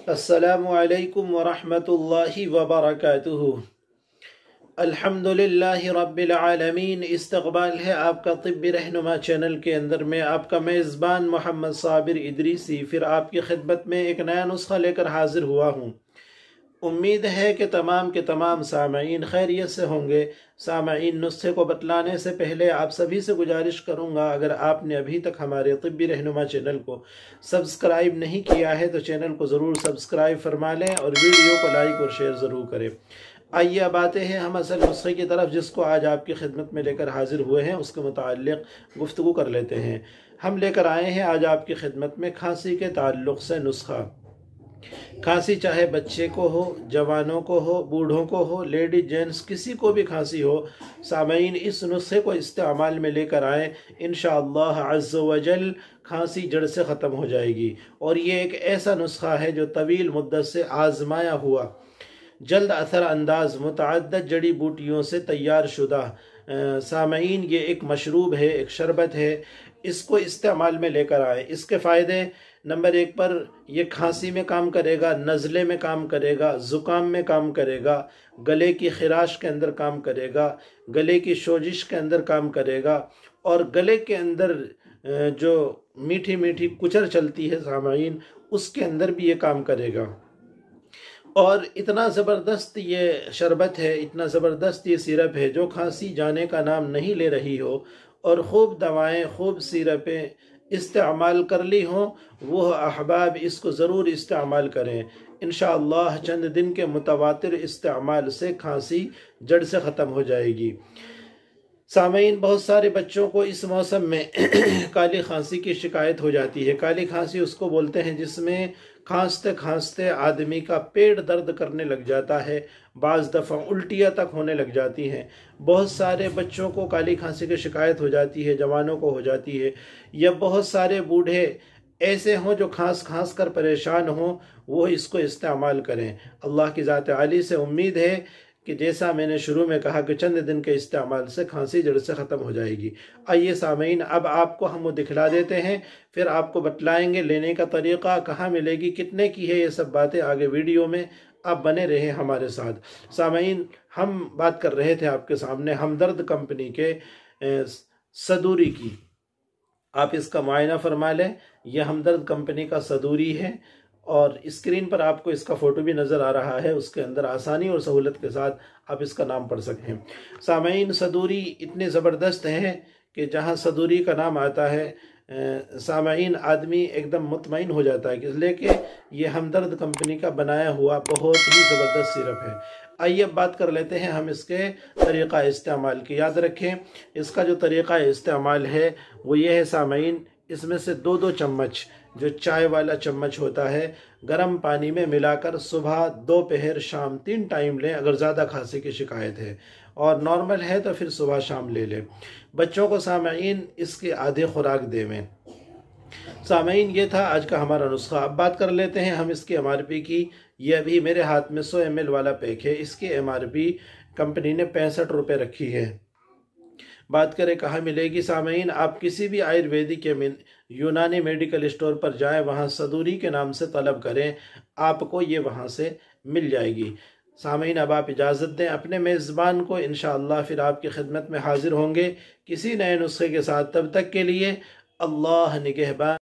अस्सलामु अलैकुम वरहमतुल्लाहि वबरकातुहू। अल्हम्दुलिल्लाहि रब्बिल आलमीन। इस्तक़बाल है आपका तिब्बी रहनुमा चैनल के अंदर में आपका मेज़बान मोहम्मद साबिर इदरीसी फिर आपकी खिदमत में एक नया नुस्खा लेकर हाजिर हुआ हूँ। उम्मीद है कि तमाम के तमाम सामईन खैरियत से होंगे। सामईन, नुस्खे को बतलाने से पहले आप सभी से गुजारिश करूँगा, अगर आपने अभी तक हमारे तिब्बी रहनुमा चैनल को सब्सक्राइब नहीं किया है तो चैनल को ज़रूर सब्सक्राइब फरमा लें और वीडियो को लाइक और शेयर ज़रूर करें। आइए अब आते हैं हम असल नुस्खे की तरफ, जिसको आज आपकी खिदमत में लेकर हाजिर हुए हैं। उसके मुताल्लिक़ गुफ्तगू कर लेते हैं। हम लेकर आए हैं आज आपकी खिदमत में खांसी के ताल्लुक़ से नुस्खा। खांसी चाहे बच्चे को हो, जवानों को हो, बूढ़ों को हो, लेडीज जेंट्स किसी को भी खांसी हो, सामईन इस नुस्खे को इस्तेमाल में लेकर आए। इंशाअल्लाह अज़्ज़ व जल खांसी जड़ से ख़त्म हो जाएगी। और ये एक ऐसा नुस्खा है जो तवील मुद्दत से आजमाया हुआ, जल्द असर अंदाज मुतअद्दिद जड़ी बूटियों से तैयार शुदा सामईन ये एक मशरूब है, एक शरबत है। इसको इस्तेमाल में लेकर आए। इसके फ़ायदे नंबर 1 पर यह खांसी में काम करेगा, नज़ले में काम करेगा, ज़ुकाम में काम करेगा, गले की खराश के अंदर काम करेगा, गले की सोजिश के अंदर काम करेगा और गले के अंदर जो मीठी मीठी कुचर चलती है सामईन, उसके अंदर भी ये काम करेगा। और इतना ज़बरदस्त ये शरबत है, इतना ज़बरदस्त ये सिरप है जो खांसी जाने का नाम नहीं ले रही हो और ख़ूब दवाएं, ख़ूब सिरपें इस्तेमाल कर ली हों, वो अहबाब इसको ज़रूर इस्तेमाल करें। इंशाअल्लाह चंद दिन के मुतवातिर इस्तेमाल से खांसी जड़ से ख़त्म हो जाएगी। सामईन, बहुत सारे बच्चों को इस मौसम में काली खांसी की शिकायत हो जाती है। काली खांसी उसको बोलते हैं जिसमें खांसते खांसते आदमी का पेट दर्द करने लग जाता है, बाज़ दफ़ा उल्टियाँ तक होने लग जाती हैं। बहुत सारे बच्चों को काली खांसी की शिकायत हो जाती है, जवानों को हो जाती है, या बहुत सारे बूढ़े ऐसे हों जो खांस खांस कर परेशान हों, वो इसको इस्तेमाल करें। अल्लाह की ज़ात आली से उम्मीद है कि जैसा मैंने शुरू में कहा कि चंद दिन के इस्तेमाल से खांसी जड़ से ख़त्म हो जाएगी। आइए सामईन, अब आपको हम वो दिखला देते हैं, फिर आपको बतलाएंगे लेने का तरीक़ा, कहाँ मिलेगी, कितने की है, ये सब बातें आगे वीडियो में। आप बने रहे हमारे साथ। सामईन, हम बात कर रहे थे आपके सामने हमदर्द कंपनी के सदूरी की। आप इसका मुआयना फरमा लें। यह हमदर्द कंपनी का सदूरी है और स्क्रीन पर आपको इसका फ़ोटो भी नज़र आ रहा है। उसके अंदर आसानी और सहूलत के साथ आप इसका नाम पढ़ सकते हैं। सामईन, सदूरी इतने ज़बरदस्त हैं कि जहाँ सदूरी का नाम आता है सामईन आदमी एकदम मुतमईन हो जाता है, इसलिए कि ये हमदर्द कंपनी का बनाया हुआ बहुत ही ज़बरदस्त सिरप है। आइए अब बात कर लेते हैं हम इसके तरीक़ा इस्तेमाल की। याद रखें, इसका जो तरीक़ा इस्तेमाल है वो ये है सामईन, इसमें से 2-2 चम्मच जो चाय वाला चम्मच होता है, गर्म पानी में मिलाकर सुबह, दोपहर, शाम 3 टाइम लें। अगर ज़्यादा खांसी की शिकायत है और नॉर्मल है तो फिर सुबह शाम ले लें। बच्चों को सामईन इसकी आधी खुराक देवें। सामईन, ये था आज का हमारा नुस्खा। अब बात कर लेते हैं हम इसकी MRP की। ये अभी मेरे हाथ में 100 ml वाला पैक है। इसकी MRP कंपनी ने 65 रुपये रखी है। बात करें कहाँ मिलेगी सामईन, आप किसी भी आयुर्वेदिक या यूनानी मेडिकल स्टोर पर जाएं, वहाँ सदूरी के नाम से तलब करें, आपको ये वहाँ से मिल जाएगी। सामईन, अब आप इजाज़त दें अपने मेज़बान को। इंशाअल्लाह फिर आपकी खिदमत में हाजिर होंगे किसी नए नुस्खे के साथ। तब तक के लिए अल्लाह निगहबान।